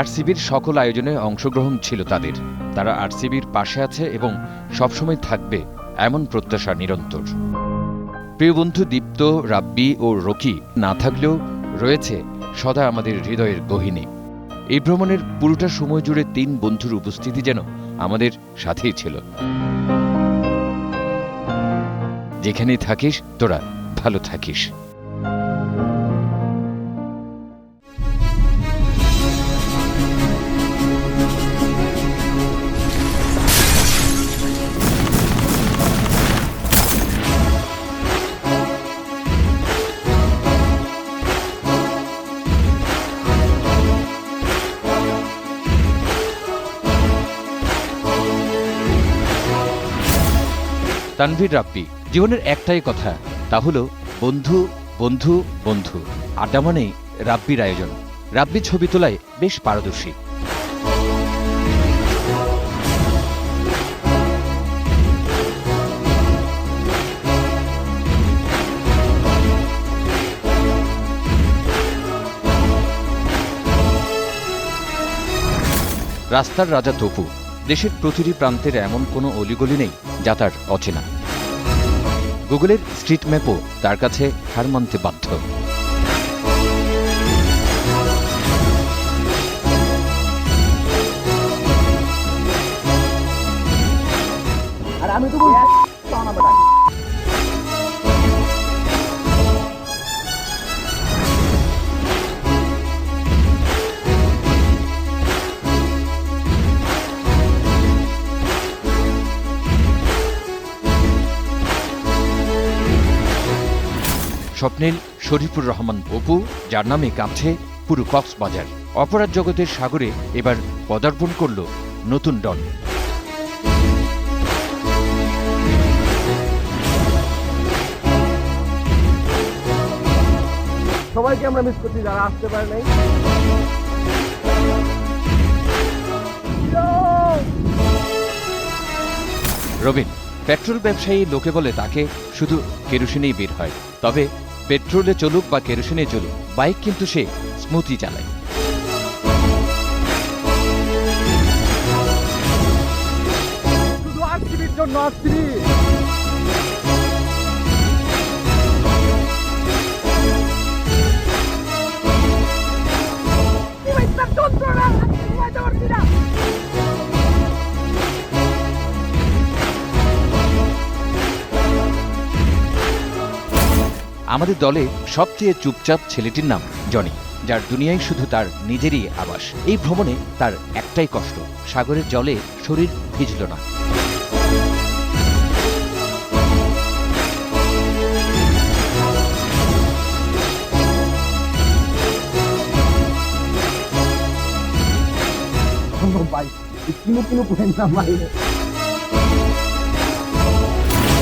আরসিবির সকল আয়োজনে অংশগ্রহণ ছিল তাদের। তারা আরসিবির পাশে আছে এবং সবসময় থাকবে এমন প্রত্যাশা নিরন্তর। প্রিয় বন্ধু দীপ্ত, রাব্বি ও রকি না থাকলেও রয়েছে সদা আমাদের হৃদয়ের গহীনে। এই ভ্রমণের পুরোটা সময় জুড়ে 3 বন্ধুর উপস্থিতি যেন আমাদের সাথেই ছিল। যেখানেই থাকিস তোরা ভালো থাকিস। তানভীর রাব্বি জীবনের একটাই কথা, তা হলো বন্ধু বন্ধু বন্ধু। আড্ডা মানেই রাব্বির আয়োজন। রাব্বি ছবি তোলায় বেশ পারদর্শী। রাস্তার রাজা তপু। দেশের প্রতিটি প্রান্তের এমন কোনো অলিগলি নেই যা তার অচেনা। গুগলের স্ট্রিট ম্যাপও তার কাছে হার মানতে বাধ্য। আর আমি তো স্বপ্নিল শরীফুর রহমান অপু, যার নামে কাঁপছে পুরো কক্সবাজার। অপরাধ জগতের সাগরে এবার পদার্পণ করল নতুন ডন। সবাইকে আমরা মিস করছি যারা আসতে পারে নাই। রবিন পেট্রোল ব্যবসায়ী, লোকে বলে তাকে শুধু কেরোসিনেই বের হয়। তবে পেট্রোলে চলুক বা কেরোসিনে চলুক, বাইক কিন্তু সে স্মুথই চালায়। শুধু আরসিবির জন্য আরসিবি। আমাদের দলে সবচেয়ে চুপচাপ ছেলেটির নাম জনি, যার দুনিয়ায় শুধু তার নিজেরই আবাস। এই ভ্রমণে তার একটাই কষ্ট, সাগরের জলে শরীর ভিজল না।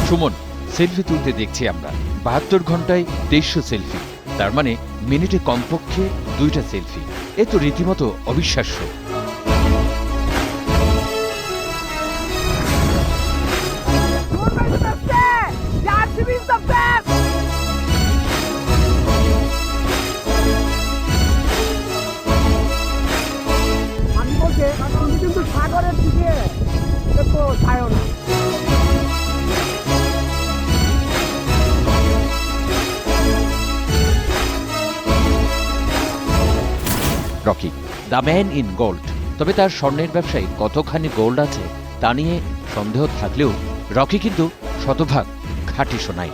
সুমন সেলফি তুলতে দেখছি আমরা। 72 ঘন্টায় 2300 সেলফি, তার মানে মিনিটে কমপক্ষে 2টা সেলফি। এ তো রীতিমতো অবিশ্বাস্য। কিন্তু সাগরের দিকে তো ছায় না। Rocky the man in gold. তবে তার স্বর্ণের ব্যবসায় কতখানি গোল্ড আছে তা নিয়ে সন্দেহ থাকলেও রকি কিন্তু শতভাগ খাঁটি সোনাই।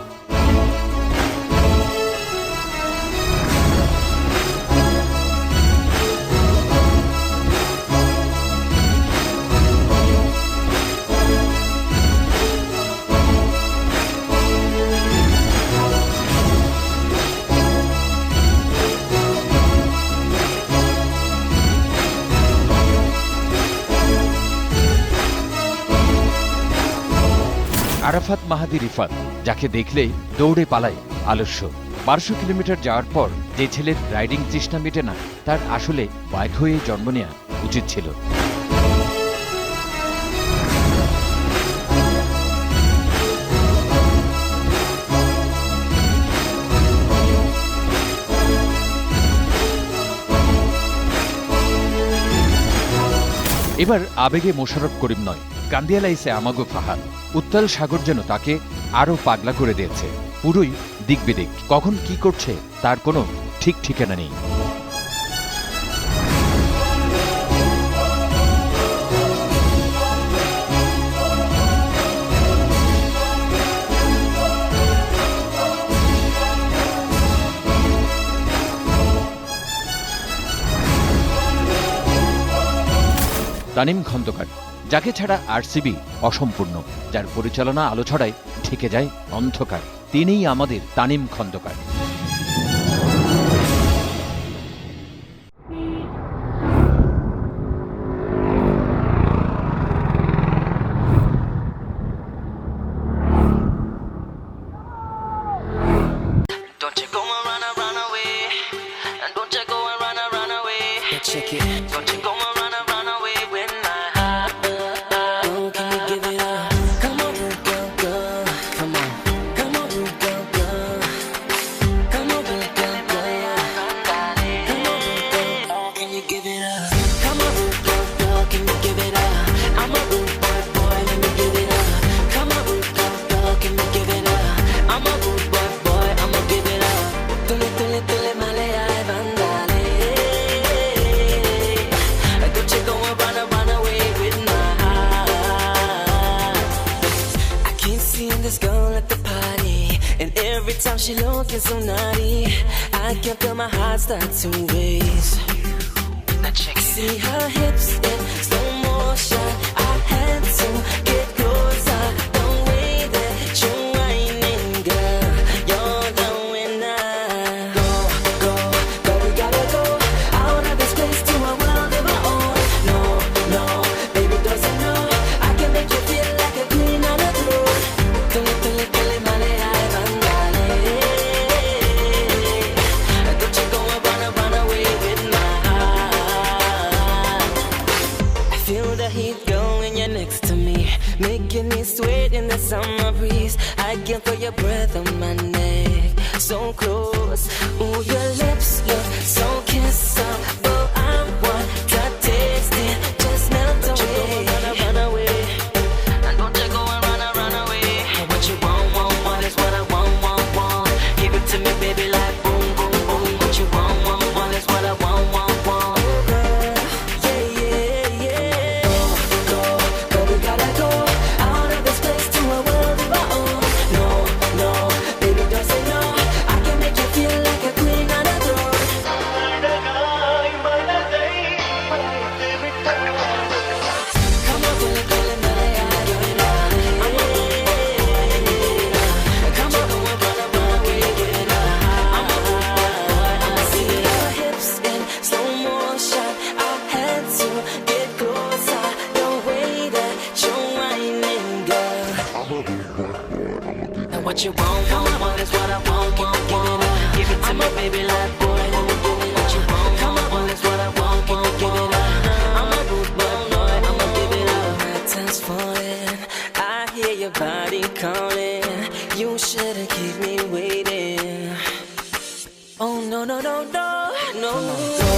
আরাফাত মাহাদি রিফাত, যাকে দেখলেই দৌড়ে পালায় আলস্য। 1200 কিলোমিটার যাওয়ার পর যে ছেলের রাইডিং তৃষ্ণা মেটে না, তার আসলে বাইক হয়ে জন্ম নেওয়া উচিত ছিল। এবার আবেগে মোশাররফ করিম নয়, কান্দিয়া লাইছে আমাগো ফাহাদ। উত্তাল সাগর যেন তাকে আরো পাগলা করে দিয়েছে। পুরোই দিকবিদিক, কখন কি করছে তার কোনো ঠিক ঠিকানা নেই। তানিম খন্দকার, যাকে ছাড়া আরসিবি অসম্পূর্ণ, যার পরিচালনা আলো ছড়ায় ঢেকে যায় অন্ধকার, তিনিই আমাদের Tanim Khandakar. Don't you go and run away. And don't you go and run away. Check it. Don't you go and run away with my heart. Oh, can you give it up? Come on, girl, girl. Come on. Come on, girl, girl. Come on, girl, girl. Come on, girl. Can you give it up? Come on, girl, girl. Can you give it up? I'm a rude boy, boy. Let me give it up. Come on, girl, girl. Can you give it up? I'm a rude boy, boy. I'ma give it up. Tule, tule, tule, male, ay, vandale. Don't you go and run away with my heart. I keep seeing this girl at the party, and every time she looking so naughty, I can feel my heart start to race. See her hips in slow motion. I had to get closer. The way that you're whining, girl, you're the winner. Go, go, go, we gotta go out of this place to a world of our own. No, no, baby doesn't know I can make you feel like a queen on a throne. Tule, tule, tule, male, ay, vandale. Don't you go and run away with my heart. I feel the heat going, when you're next to me, making me sweat in the summer breeze. I can feel your breath on my neck, so close. Ooh, your lips look so kissable. I want to taste it, just melt away. Run away. And don't you go and run away. What you want is what I want. Give it to me, baby, like boom, boom, boom. What you want is what I want. Yeah, yeah, yeah. Go, go, we gotta go out of this place to a world of our own. No, no, baby doesn't know I can make you feel like a queen on a throne. Come on, feel it, my eye, come on, run away with it. I'm a rude boy, I'ma see your hips in slow motion. I had to get closer. The way that you're whining, girl. And what you want is what I want. Give it to me, baby, like boy. What you want is what I want. Give it up. I'm a rude boy, I'ma give it up. My time's falling. I hear your body calling. You shouldn't keep me waiting. Oh no, no, no, no, no, no.